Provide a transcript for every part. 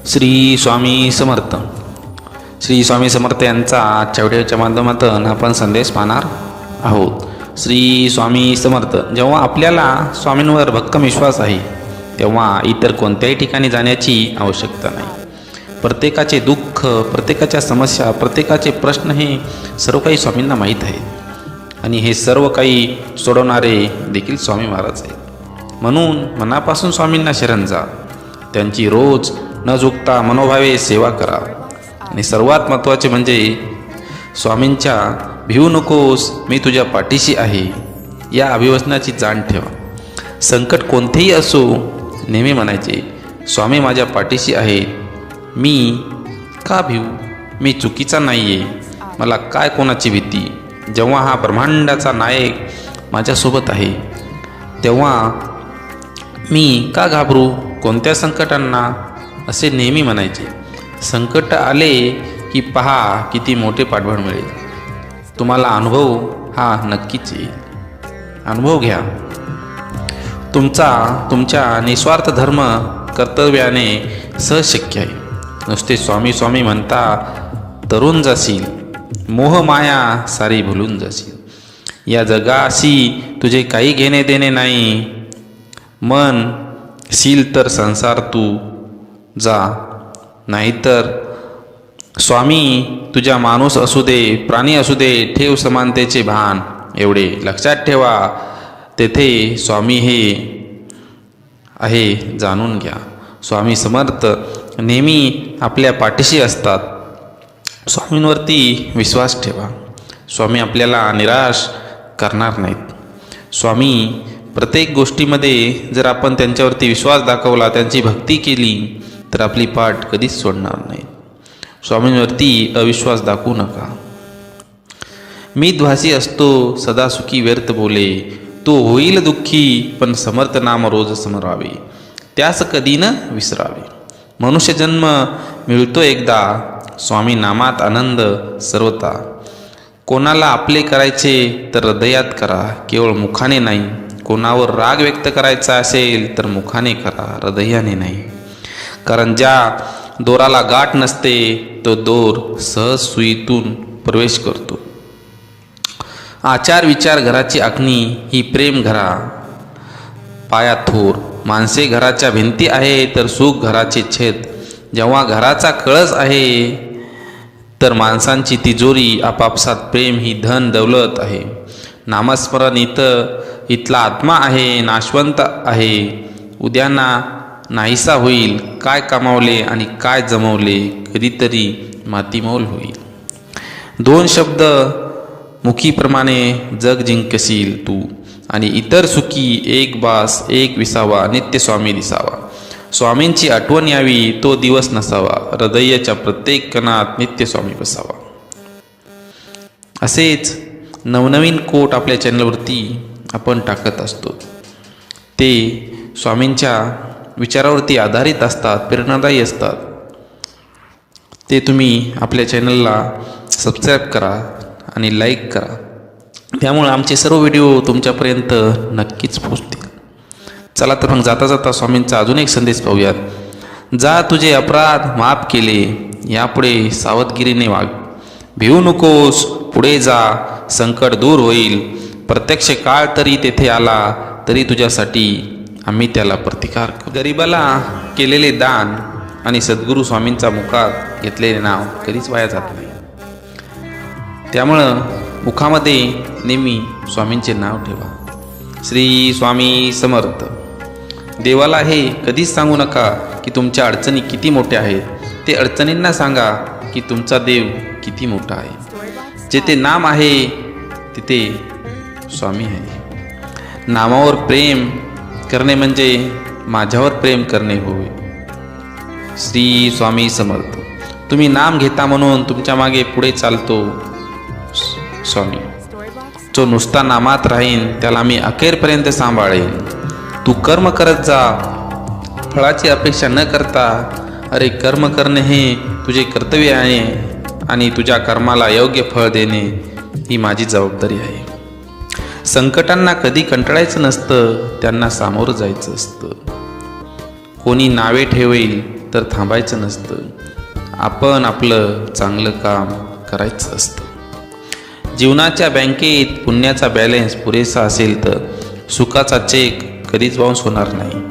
श्री स्वामी समर्थ. श्री स्वामी समर्थ यांचा आजच्या व्हिडिओच्या माध्यमातून आपण संदेश पाहणार आहोत. श्री स्वामी समर्थ. जेव्हा आपल्याला स्वामींवर भक्कम विश्वास आहे तेव्हा इतर कोणत्याही ठिकाणी जाण्याची आवश्यकता नाही. प्रत्येकाचे दुःख, प्रत्येकाच्या समस्या, प्रत्येकाचे प्रश्न हे सर्व काही स्वामींना माहीत आहे आणि हे सर्व काही सोडवणारे देखील स्वामी महाराज आहेत. म्हणून मनापासून स्वामींना शरण जा. त्यांची रोज न चुकता मनोभावे सेवा करा आणि सर्वात महत्त्वाचे म्हणजे स्वामींच्या भिवू नकोस, मी तुझ्या पाठीशी आहे या अभिवचनाची जाण ठेवा. संकट कोणतेही असो नेहमी म्हणायचे, स्वामी माझ्या पाठीशी आहे, मी का भिवू, मी चुकीचा नाही आहे, मला काय कोणाची भीती. जेव्हा हा ब्रह्मांडाचा नायक माझ्यासोबत आहे तेव्हा मी का घाबरू कोणत्या संकटांना, असे नेहमी म्हणायचे. संकट आले की पहा किती मोठे पाठबळ मिळेल. तुम्हाला अनुभव हा नक्कीच येईल. अनुभव घ्या. तुमच्या निस्वार्थ धर्म कर्तव्याने सहज शक्य आहे. नुसते स्वामी स्वामी म्हणता तरुण जाशील, मोह माया सारी भुलून जाशील. या जगाशी तुझे काही घेणे देणे नाही. मन शील तर संसार तू जा, नाहीतर स्वामी तुझ्या माणूस असू दे, प्राणी असू दे, ठेव समानतेचे भान. एवढे लक्षात ठेवा, तेथे स्वामी हे आहे जाणून घ्या. स्वामी समर्थ नेहमी आपल्या पाठीशी असतात. स्वामींवरती विश्वास ठेवा. स्वामी आपल्याला निराश करणार नाहीत. स्वामी प्रत्येक गोष्टीमध्ये जर आपण त्यांच्यावरती विश्वास दाखवला, त्यांची भक्ती केली तर आपली पाठ कधीच सोडणार नाही. स्वामींवरती अविश्वास दाखवू नका. मी द्वासी असतो सदा सुखी व्यर्थ बोले, तो होईल दुःखी पण समर्थ नाम रोज समरावे, त्यास कधी न विसरावे. मनुष्य जन्म मिळतो एकदा, स्वामी नामात आनंद सर्वता. कोणाला आपले करायचे तर हृदयात करा, केवळ मुखाने नाही. कोणावर राग व्यक्त करायचा असेल तर मुखाने करा, हृदयाने नाही. कारण ज्या दोराला गाठ नसते तो दोर सहज सुईतून प्रवेश करतो. आचार विचार घराची आखणी ही प्रेम घरा पाया थोर. माणसे घराच्या भिंती आहे तर सुख घराचे छेद. जेव्हा घराचा कळस आहे तर माणसांची तिजोरी. आपापसात प्रेम ही धन दौलत आहे. नामस्मरण इथला आत्मा आहे, नाशवंत आहे. उद्यांना नाहीसा होईल. काय कमावले आणि काय जमवले कधीतरी मातीमोल होईल. दोन शब्द मुखीप्रमाणे जग जिंकशील तू आणि इतर सुखी एक बास एक विसावा, नित्य स्वामी दिसावा. स्वामींची आठवण यावी तो दिवस नसावा, हृदयाच्या प्रत्येक कणात नित्य स्वामी बसावा. असेच नवनवीन कोट आपल्या चॅनलवरती आपण टाकत असतो. ते स्वामींच्या विचारावरती आधारित असतात, प्रेरणादायी असतात. ते तुम्ही आपल्या चॅनलला सबस्क्राईब करा आणि लाईक करा. त्यामुळे आमचे सर्व व्हिडिओ तुमच्यापर्यंत नक्कीच पोहोचतील. चला तर मग जाता जाता स्वामींचा अजून एक संदेश पाहूयात. जा तुझे अपराध माफ केले, यापुढे सावधगिरीने वाग. भिवू नकोस, पुढे जा, संकट दूर होईल. प्रत्यक्ष काळ तरी तेथे आला तरी तुझ्यासाठी आम्ही त्याला प्रतिकार करू. गरिबाला केलेले दान आणि सद्गुरू स्वामींचा मुखात घेतलेले नाव कधीच वाया जात नाही. त्यामुळं मुखामध्ये नेहमी स्वामींचे नाव ठेवा. श्री स्वामी समर्थ. देवाला हे कधीच सांगू नका की तुमच्या अडचणी किती मोठ्या आहेत. ते अडचणींना सांगा की तुमचा देव किती मोठा आहे. जेथे नाम आहे तिथे स्वामी आहे. नामावर प्रेम करणे म्हणजे माझ्यावर प्रेम करणे होय. श्री स्वामी समर्थ. तुम्ही नाम घेता म्हणून तुमच्या मागे पुढे चालतो स्वामी. जो नुसता नामात राहीन त्याला मी अखेरपर्यंत सांभाळेन. तू कर्म करत जा, फळाची अपेक्षा न करता. अरे कर्म करणे हे तुझे कर्तव्य आहे आणि तुझ्या कर्माला योग्य फळ देणे ही माझी जबाबदारी आहे. संकटांना कधी कंटाळायचं नसतं, त्यांना सामोरं जायचं असतं. कोणी नावे ठेवेल तर थांबायचं नसतं. आपण आपलं चांगलं काम करायचं असतं. जीवनाच्या बँकेत पुण्याचा बॅलन्स पुरेसा असेल तर सुखाचा चेक कधीच बाउन्स होणार नाही.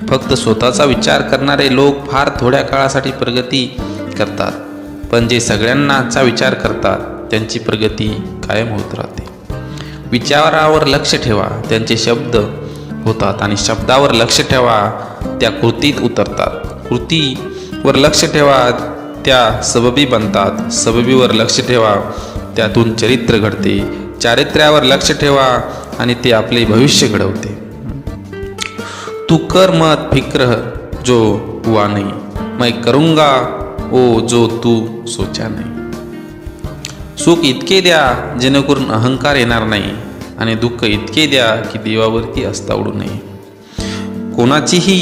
फक्त स्वतःचा विचार करणारे लोक फार थोड्या काळासाठी प्रगती करतात, पण जे सगळ्यांनाचा विचार करतात त्यांची प्रगती कायम होत राहते. विचारावर लक्ष ठेवा, त्यांचे शब्द होतात, आणि शब्दावर लक्ष ठेवा, त्या कृतीत उतरतात. कृतीवर लक्ष ठेवा, त्या सबबी बनतात. सबबीवर लक्ष ठेवा, त्यातून चरित्र घडते. चारित्र्यावर लक्ष ठेवा आणि ते आपले भविष्य घडवते. तू कर मत फिक्र जो हुआ नहीं, मैं करूंगा ओ जो तू सोचा नाही. सुख इतके द्या जेणेकरून अहंकार येणार नाही, आणि दुःख इतके द्या की देवावरती आस्था उडू नये. कोणाचीही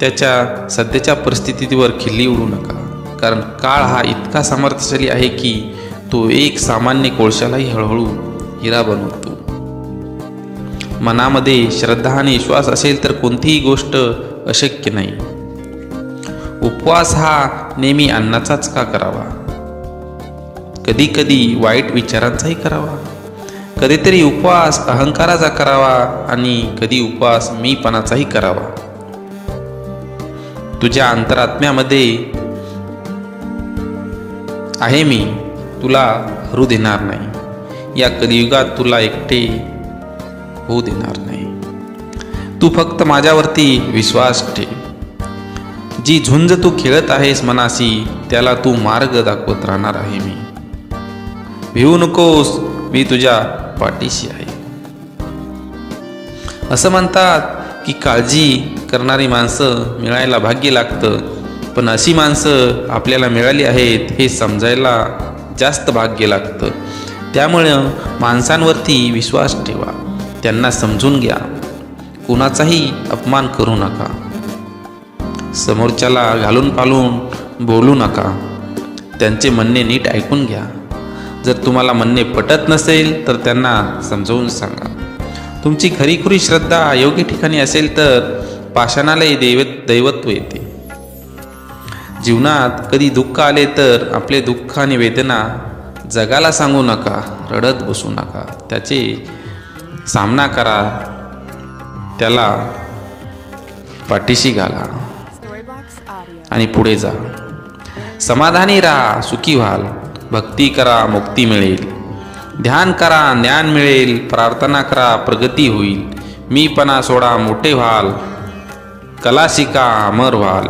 त्याच्या सध्याच्या परिस्थितीवर खिल्ली उडू नका, कारण काळ हा इतका सामर्थ्यशाली आहे की तो एक सामान्य कोळशालाही हळूहळू हिरा बनवतो. मनामध्ये श्रद्धा आणि विश्वास असेल तर कोणतीही गोष्ट अशक्य नाही. उपवास हा नेहमी अन्नाचाच का करावा? कधी कधी वाईट विचारांचाही करावा. कधीतरी उपवास अहंकाराचा करावा, आणि कधी उपवास मीपणाचाही करावा. तुझ्या अंतरात्म्यामध्ये आहे मी, तुला हरू देणार नाही. या कलियुगात तुला एकटे होऊ देणार नाही. तू फक्त माझ्यावरती विश्वास ठेव. जी झुंज तू खेळत आहेस मनाशी, त्याला तू मार्ग दाखवत राहणार आहे मी. भिवू नकोस, मी तुझ्या पाठीशी आहे. असं म्हणतात की काळजी करणारी माणसं मिळायला भाग्य लागतं, पण अशी माणसं आपल्याला मिळाली आहेत हे समजायला जास्त भाग्य लागतं. त्यामुळं माणसांवरती विश्वास ठेवा, त्यांना समजून घ्या, कुणाचाही अपमान करू नका. समोरच्याला घालून पालून बोलू नका, त्यांचे म्हणणे नीट ऐकून घ्या. जर तुम्हाला म्हणणे पटत नसेल तर त्यांना समजावून सांगा. तुमची खरीखुरी श्रद्धा योग्य ठिकाणी असेल तर पाषाणालाही दैवत्व येते. जीवनात कधी दुःख आले तर आपले दुःख आणि वेदना जगाला सांगू नका, रडत बसू नका. त्याचे सामना करा, त्याला पाठीशी घाला आणि पुढे जा. समाधानी राहा, सुखी व्हाल. भक्ती करा, मुक्ती मिळेल. ध्यान करा, ज्ञान मिळेल. प्रार्थना करा, प्रगती होईल. मीपणा सोडा, मोठे व्हाल. कला शिका, अमर व्हाल.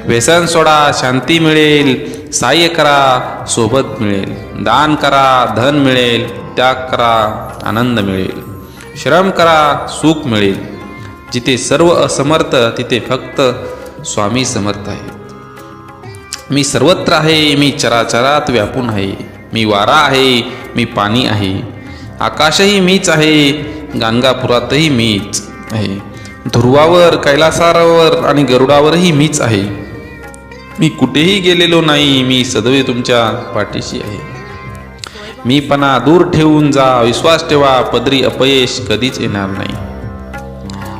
व्यसन सोडा, शांती मिळेल. सहाय्य करा, सोबत मिळेल. दान करा, धन मिळेल. त्याग करा, आनंद मिळेल. श्रम करा, सुख मिळेल. जिथे सर्व असमर्थ तिथे फक्त स्वामी समर्थ आहेत. मी सर्वत्र आहे, मी चराचरात व्यापून आहे. मी वारा आहे, मी पाणी आहे. आकाशही मीच आहे, गाणगापुरातही मीच आहे. ध्रुवावर, कैलासावर आणि गरुडावरही मीच आहे. मी कुठेही गेलेलो नाही, मी सदैव तुमच्या पाठीशी आहे. मीपणा दूर ठेवून जा, विश्वास ठेवा, पदरी अपयश कधीच येणार नाही.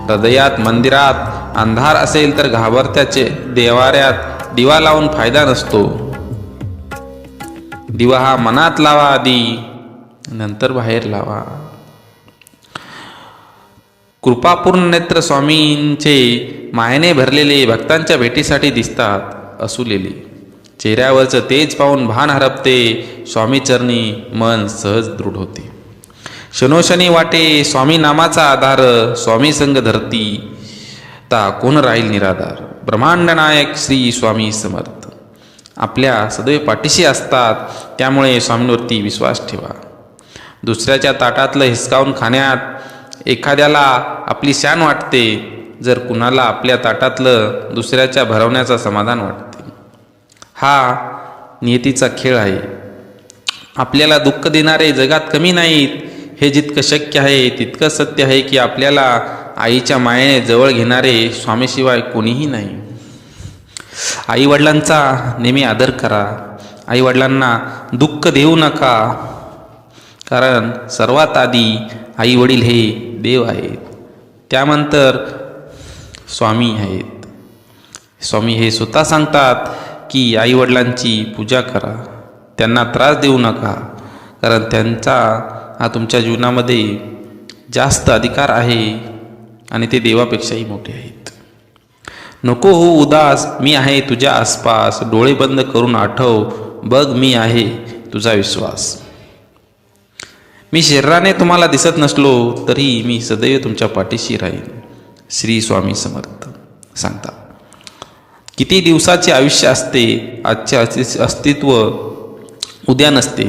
हृदयात मंदिरात अंधार असेल तर घाबरत्याचे देवाऱ्यात दिवा लावून फायदा नसतो. दिवा हा मनात लावा आधी, नंतर बाहेर लावा. कृपापूर्ण नेत्र स्वामींचे मायेने भरलेले भक्तांच्या भेटीसाठी दिसतात असुलेले. चेहऱ्यावरचं तेज पाहून भान हरपते. स्वामीचरणी मन सहज दृढ होते. क्षणोक्षणी वाटे स्वामी नामाचा आधार. स्वामी संग धरती ता कोण राहील निराधार. ब्रह्मांड नायक श्री स्वामी समर्थ आपल्या सदैव पाठीशी असतात. त्यामुळे स्वामींवरती विश्वास ठेवा. दुसऱ्याच्या ताटातलं हिसकावून खाण्यात एखाद्याला आपली शान वाटते, जर कुणाला आपल्या ताटातलं दुसऱ्याच्या भरवण्याचं समाधान वाटते. हा नियतीचा खेळ आहे. आपल्याला दुःख देणारे जगात कमी नाहीत. हे जितकं शक्य आहे तितकं सत्य आहे की आपल्याला आईच्या मायेने जवळ घेणारे स्वामीशिवाय कोणीही नाही. आईवडिलांचा नेहमी आदर करा. आईवडिलांना दुःख देऊ नका, कारण सर्वात आधी आईवडील हे देव आहेत, त्यानंतर स्वामी आहेत. स्वामी हे स्वतः सांगतात की आईवडिलांची पूजा करा, त्यांना त्रास देऊ नका, कारण त्यांचा हा तुमच्या जीवनामध्ये जास्त अधिकार आहे आणि ते देवापेक्षाही मोठे आहेत. नको हो उदास, मी आहे तुझ्या आसपास, डोळे बंद करून आठव, बघ मी आहे तुझा विश्वास. मी शरीराने तुम्हाला दिसत नसलो तरी मी सदैव तुमच्या पाठीशी राहीन. श्री स्वामी समर्थ सांगतात. किती दिवसाचे आयुष्य असते, आजचे अस्तित्व उद्या नसते.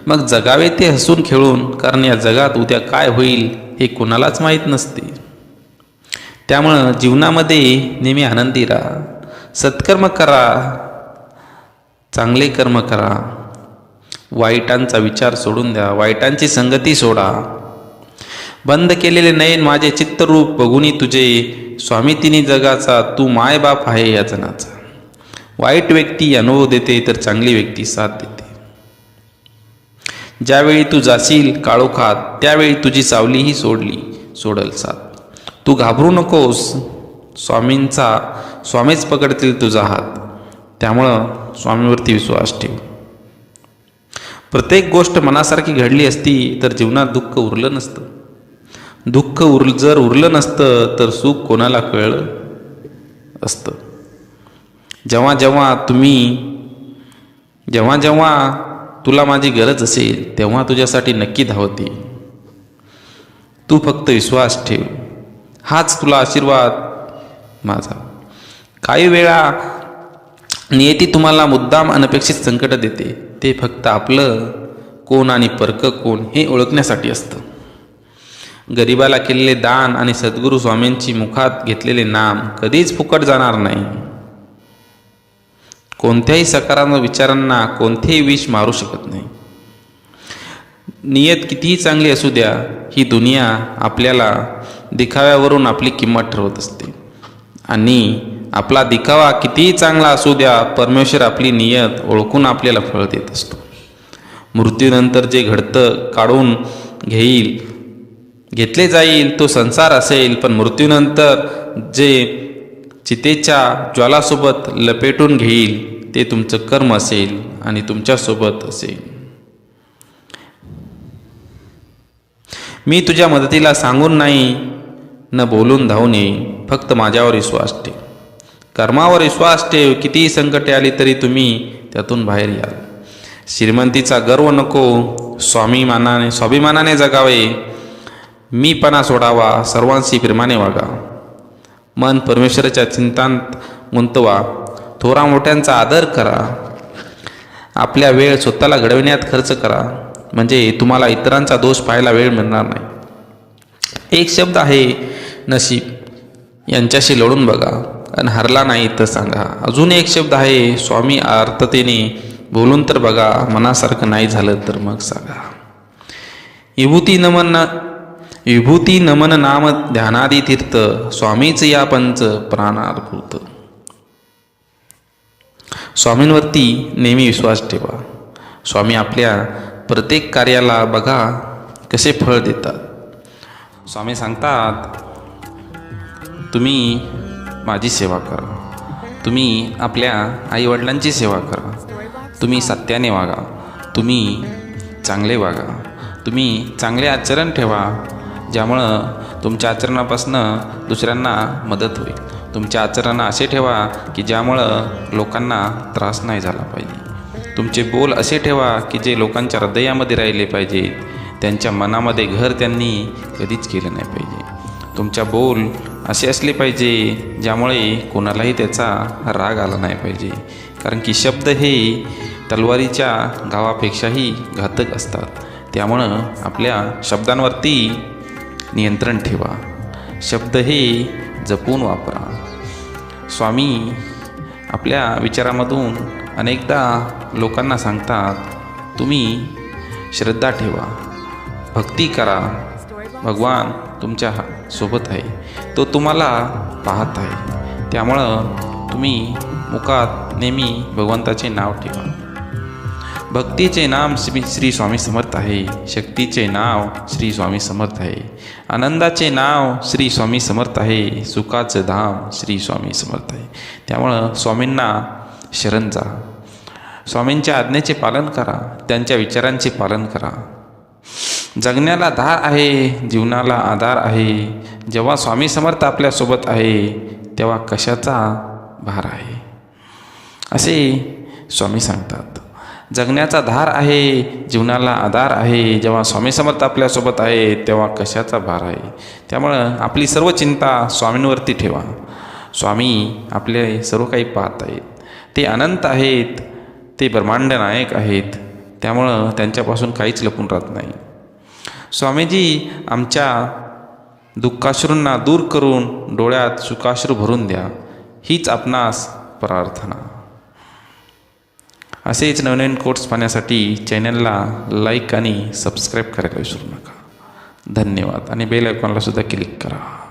मग जगावे ते हसून खेळून, कारण या जगात उद्या काय होईल हे कोणालाच माहीत नसते. त्यामुळं जीवनामध्ये नेहमी आनंदी राहा, सत्कर्म करा, चांगले कर्म करा, वाईटांचा विचार सोडून द्या, वाईटांची संगती सोडा. बंद केलेले नयन माझे चित्तरूप बघुनी तुझे, स्वामी तिन्ही जगाचा तू मायबाप आहे या जनाचा. वाईट व्यक्ती अनुभव देते तर चांगली व्यक्ती साथ देते. ज्यावेळी तू जाशील काळोखात त्यावेळी तुझी सावलीही सोडल साथ. तू घाबरू नकोस, स्वामीच पकडतील तुझा हात. त्यामुळं स्वामीवरती विश्वास ठेव. प्रत्येक गोष्ट मनासारखी घडली असती तर जीवनात दुःख उरलं नसतं. दुःख जर उरलं नसतं तर सुख कोणाला कळलं असतं. जेव्हा जेव्हा तुला माझी गरज असेल तेव्हा तुझ्यासाठी नक्की धावते. तू फक्त विश्वास ठेव, हाच तुला आशीर्वाद माझा. काही वेळा नियती तुम्हाला मुद्दाम अनपेक्षित संकट देते. ते फक्त आपलं कोण आणि परक कोण हे ओळखण्यासाठी असतं. गरिबाला केलेले दान आणि सद्गुरू स्वामींची मुखात घेतलेले नाम कधीच फुकट जाणार नाही. कोणत्याही सकारात्मक विचारांना कोणतेही विष मारू शकत नाही. नियत कितीही चांगली असू द्या, ही दुनिया आपल्याला दिखाव्यावरून आपली किंमत ठरवत असते. आणि आपला दिखावा कितीही चांगला असू द्या, परमेश्वर आपली नियत ओळखून आपल्याला फळ देत असतो. मृत्यूनंतर जे घडतं काढून घेतले जाईल तो संसार असेल, पण मृत्यूनंतर जे चितेच्या ज्वालासोबत लपेटून घेईल ते तुमचं कर्म असेल आणि तुमच्यासोबत असेल. मी तुझ्या मदतीला सांगून नाही, न बोलून धावून येईन. फक्त माझ्यावर विश्वास ठेव, कर्मावर विश्वास ठेव. कितीही संकटे आली तरी तुम्ही त्यातून बाहेर याल. श्रीमंतीचा गर्व नको, स्वाभिमानाने जगावे. मीपणा सोडावा, सर्वांशी प्रेमाने वागा. मन परमेश्वराच्या चिंतांत गुंतवा. थोरा मोठ्यांचा आदर करा. आपल्या वेळ स्वतःला घडविण्यात खर्च करा, म्हणजे तुम्हाला इतरांचा दोष पाहायला वेळ मिळणार नाही. एक शब्द आहे नशीब, यांच्याशी लढून बघा आणि हरला नाही तर सांगा. अजून एक शब्द आहे स्वामी, आर्ततेने बोलून तर बघा, मनासारखं नाही झालं तर मग सांगा. विभूती नमन नाम ध्यानादी तीर्थ, स्वामीच या पंच प्राणार्भूत. स्वामींवरती नेहमी विश्वास ठेवा. स्वामी आपल्या प्रत्येक कार्याला बघा कसे फळ देतात. स्वामी सांगतात, तुम्ही माझी सेवा करा, तुम्ही आपल्या आईवडिलांची सेवा करा, तुम्ही सत्याने वागा, तुम्ही चांगले वागा, तुम्ही चांगले आचरण ठेवा, ज्यामुळं तुमच्या आचरणापासून दुसऱ्यांना मदत होईल. तुमच्या आचरण असे ठेवा की ज्यामुळं लोकांना त्रास नाही झाला पाहिजे. तुमचे बोल असे ठेवा की जे लोकांच्या हृदयामध्ये राहिले पाहिजे, त्यांच्या मनामध्ये घर त्यांनी कधीच केलं नाही पाहिजे. तुमच्या बोल असे असले पाहिजे ज्यामुळे कोणालाही त्याचा राग आला नाही पाहिजे, कारण की शब्द हे तलवारीच्या घावापेक्षाही घातक असतात. त्यामुळं आपल्या शब्दांवरती नियंत्रण ठेवा. शब्द हे जपून वापरा. स्वामी आपल्या विचारामधून अनेकदा लोकांना सांगतात, तुम्ही श्रद्धा ठेवा, भक्ती करा. भगवान तुमच्या सोबत आहे, तो तुम्हाला पाहत आहे. त्यामुळं तुम्ही मुखात नेहमी भगवंताचे नाव ठेवा. भक्तीचे नाम श्री स्वामी समर्थ आहे, शक्तीचे नाव श्री स्वामी समर्थ आहे, आनंदाचे नाव श्री स्वामी समर्थ आहे, सुखाचं धाम श्री स्वामी समर्थ आहे. त्यामुळं स्वामींना शरण जा, स्वामींच्या आज्ञेचे पालन करा, त्यांच्या विचारांचे पालन करा. जगण्याला धार आहे, जीवनाला आधार आहे. जेव्हा स्वामी समर्थ आपल्यासोबत आहे तेव्हा कशाचा भार आहे, असे स्वामी सांगतात. जगण्याचा धार आहे, जीवनाला आधार आहे. जेव्हा स्वामी समर्थ आपल्यासोबत आहे तेव्हा कशाचा भार आहे. त्यामुळं आपली सर्व चिंता स्वामींवरती ठेवा. स्वामी आपले सर्व काही पाहत आहेत, ते अनंत आहेत, ते ब्रह्मांड नायक आहेत. त्यामुळं त्यांच्यापासून काहीच लपून राहत नाही. स्वामीजी आमच्या दुःखाश्रूंना दूर करून डोळ्यात सुखाश्रू भरून द्या, हीच आपणास प्रार्थना. असेच नवनवीन कोट्स पाहण्यासाठी चॅनलला लाईक आणि सबस्क्राईब करायला विसरू नका. धन्यवाद. आणि बेल आयकॉनला सुद्धा क्लिक करा.